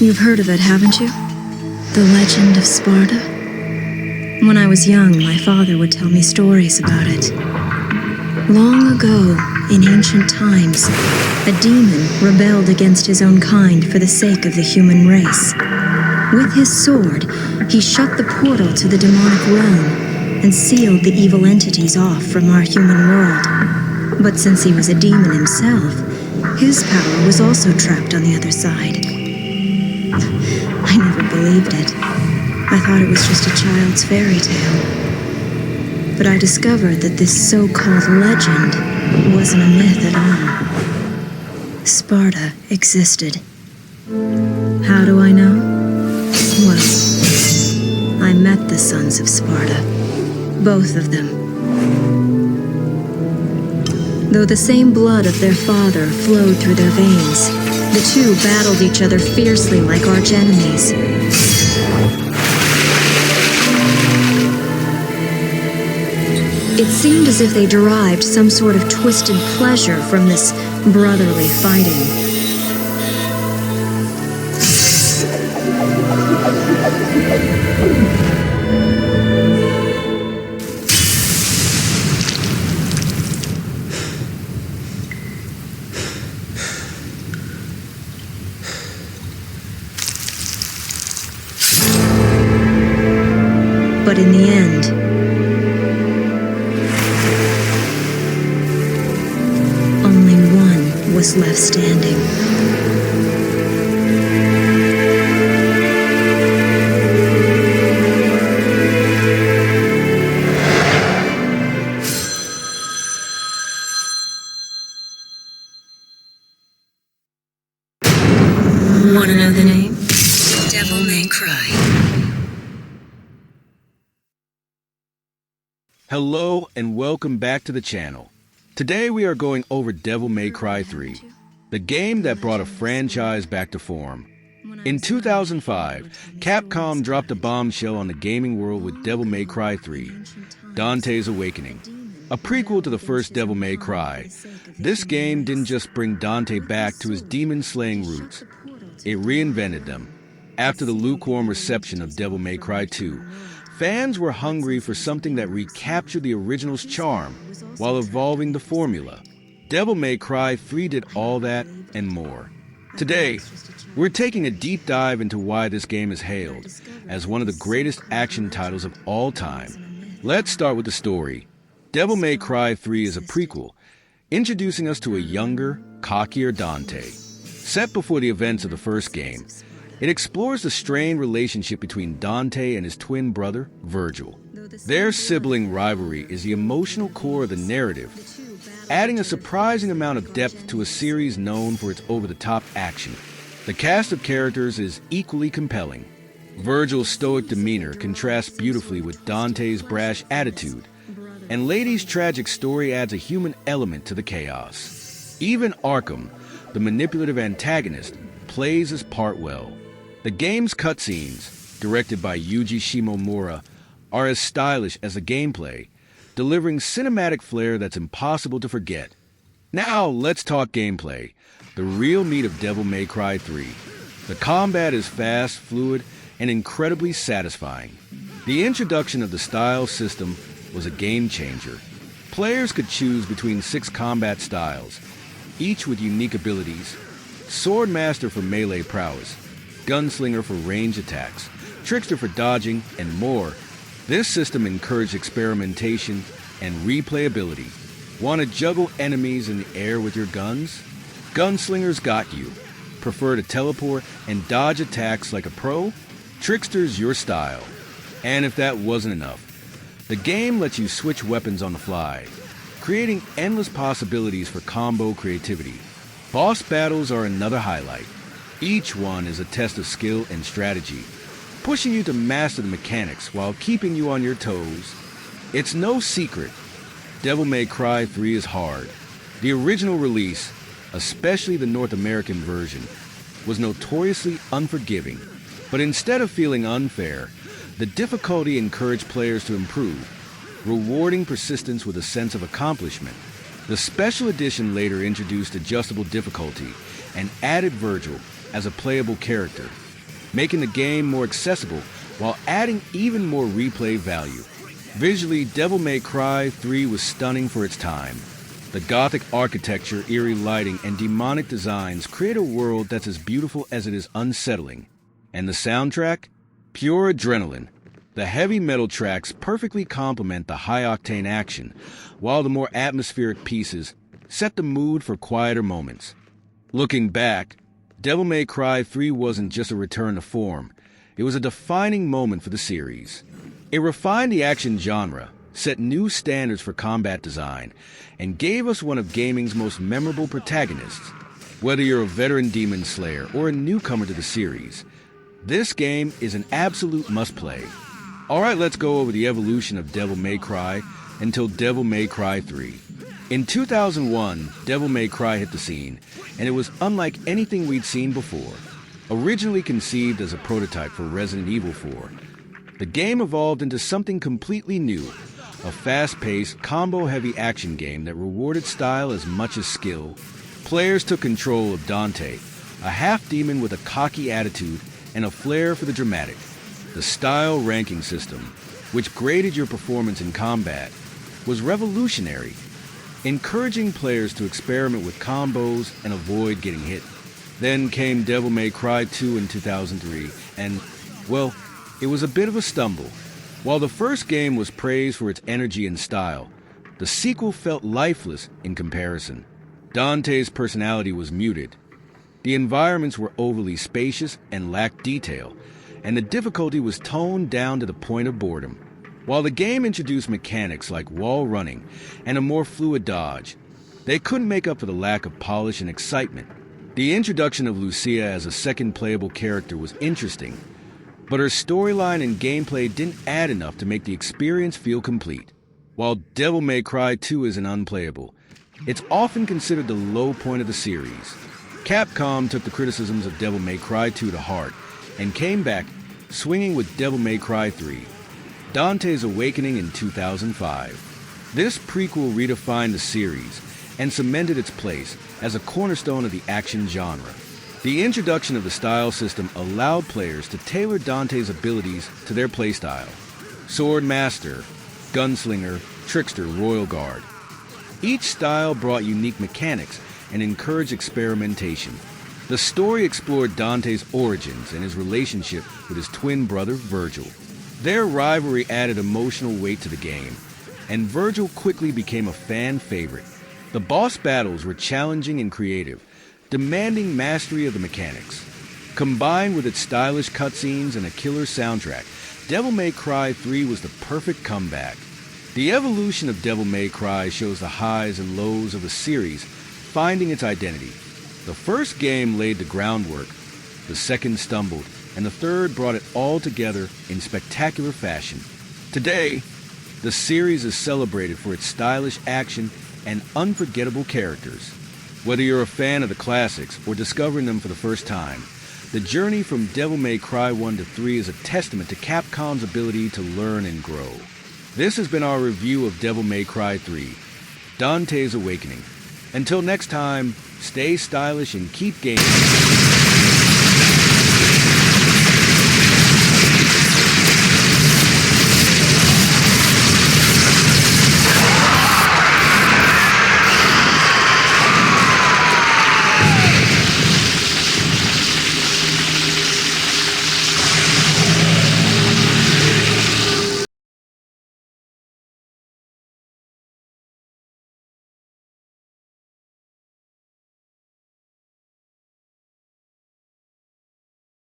You've heard of it, haven't you? The legend of Sparta? When I was young, my father would tell me stories about it. Long ago, in ancient times, a demon rebelled against his own kind for the sake of the human race. With his sword, he shut the portal to the demonic realm and sealed the evil entities off from our human world. But since he was a demon himself, his power was also trapped on the other side. I never believed it. I thought it was just a child's fairy tale. But I discovered that this so-called legend wasn't a myth at all. Sparta existed. How do I know? Well, I met the sons of Sparta. Both of them. Though the same blood of their father flowed through their veins, the two battled each other fiercely like arch-enemies. It seemed as if they derived some sort of twisted pleasure from this brotherly fighting. But in the end, only one was left standing. Want to know the name? Devil May Cry. Hello and welcome back to the channel. Today we are going over Devil May Cry 3, the game that brought a franchise back to form. In 2005, Capcom dropped a bombshell on the gaming world with Devil May Cry 3, Dante's Awakening, a prequel to the first Devil May Cry. This game didn't just bring Dante back to his demon-slaying roots, it reinvented them. After the lukewarm reception of Devil May Cry 2, fans were hungry for something that recaptured the original's charm while evolving the formula. Devil May Cry 3 did all that and more. Today, we're taking a deep dive into why this game is hailed as one of the greatest action titles of all time. Let's start with the story. Devil May Cry 3 is a prequel, introducing us to a younger, cockier Dante. Set before the events of the first game, it explores the strained relationship between Dante and his twin brother, Virgil. Their sibling rivalry is the emotional core of the narrative, adding a surprising amount of depth to a series known for its over-the-top action. The cast of characters is equally compelling. Virgil's stoic demeanor contrasts beautifully with Dante's brash attitude, and Lady's tragic story adds a human element to the chaos. Even Arkham, the manipulative antagonist, plays his part well. The game's cutscenes, directed by Yuji Shimomura, are as stylish as the gameplay, delivering cinematic flair that's impossible to forget. Now, let's talk gameplay, the real meat of Devil May Cry 3. The combat is fast, fluid, and incredibly satisfying. The introduction of the style system was a game changer. Players could choose between 6 combat styles, each with unique abilities: Swordmaster for melee prowess, Gunslinger for range attacks, Trickster for dodging, and more. This system encouraged experimentation and replayability. Want to juggle enemies in the air with your guns? Gunslinger's got you. Prefer to teleport and dodge attacks like a pro? Trickster's your style. And if that wasn't enough, the game lets you switch weapons on the fly, creating endless possibilities for combo creativity. Boss battles are another highlight. Each one is a test of skill and strategy, pushing you to master the mechanics while keeping you on your toes. It's no secret, Devil May Cry 3 is hard. The original release, especially the North American version, was notoriously unforgiving. But instead of feeling unfair, the difficulty encouraged players to improve, rewarding persistence with a sense of accomplishment. The special edition later introduced adjustable difficulty and added Virgil as a playable character, making the game more accessible while adding even more replay value. Visually, Devil May Cry 3 was stunning for its time. The gothic architecture, eerie lighting, and demonic designs create a world that's as beautiful as it is unsettling. And the soundtrack? Pure adrenaline. The heavy metal tracks perfectly complement the high-octane action, while the more atmospheric pieces set the mood for quieter moments. Looking back, Devil May Cry 3 wasn't just a return to form. It was a defining moment for the series. It refined the action genre, set new standards for combat design, and gave us one of gaming's most memorable protagonists. Whether you're a veteran demon slayer or a newcomer to the series, this game is an absolute must-play. Alright, let's go over the evolution of Devil May Cry until Devil May Cry 3. In 2001, Devil May Cry hit the scene, and it was unlike anything we'd seen before. Originally conceived as a prototype for Resident Evil 4, the game evolved into something completely new, a fast-paced, combo-heavy action game that rewarded style as much as skill. Players took control of Dante, a half-demon with a cocky attitude and a flair for the dramatic. The style ranking system, which graded your performance in combat, was revolutionary, encouraging players to experiment with combos and avoid getting hit. Then came Devil May Cry 2 in 2003, and, well, it was a bit of a stumble. While the first game was praised for its energy and style, the sequel felt lifeless in comparison. Dante's personality was muted. The environments were overly spacious and lacked detail, and the difficulty was toned down to the point of boredom. While the game introduced mechanics like wall running and a more fluid dodge, they couldn't make up for the lack of polish and excitement. The introduction of Lucia as a second playable character was interesting, but her storyline and gameplay didn't add enough to make the experience feel complete. While Devil May Cry 2 isn't unplayable, it's often considered the low point of the series. Capcom took the criticisms of Devil May Cry 2 to heart and came back swinging with Devil May Cry 3, Dante's Awakening in 2005. This prequel redefined the series and cemented its place as a cornerstone of the action genre. The introduction of the style system allowed players to tailor Dante's abilities to their playstyle. Sword Master, Gunslinger, Trickster, Royal Guard. Each style brought unique mechanics and encouraged experimentation. The story explored Dante's origins and his relationship with his twin brother, Virgil. Their rivalry added emotional weight to the game, and Virgil quickly became a fan favorite. The boss battles were challenging and creative, demanding mastery of the mechanics. Combined with its stylish cutscenes and a killer soundtrack, Devil May Cry 3 was the perfect comeback. The evolution of Devil May Cry shows the highs and lows of the series finding its identity. The first game laid the groundwork, the second stumbled, and the third brought it all together in spectacular fashion. Today, the series is celebrated for its stylish action and unforgettable characters. Whether you're a fan of the classics or discovering them for the first time, the journey from Devil May Cry 1 to 3 is a testament to Capcom's ability to learn and grow. This has been our review of Devil May Cry 3, Dante's Awakening. Until next time, stay stylish and keep gaming.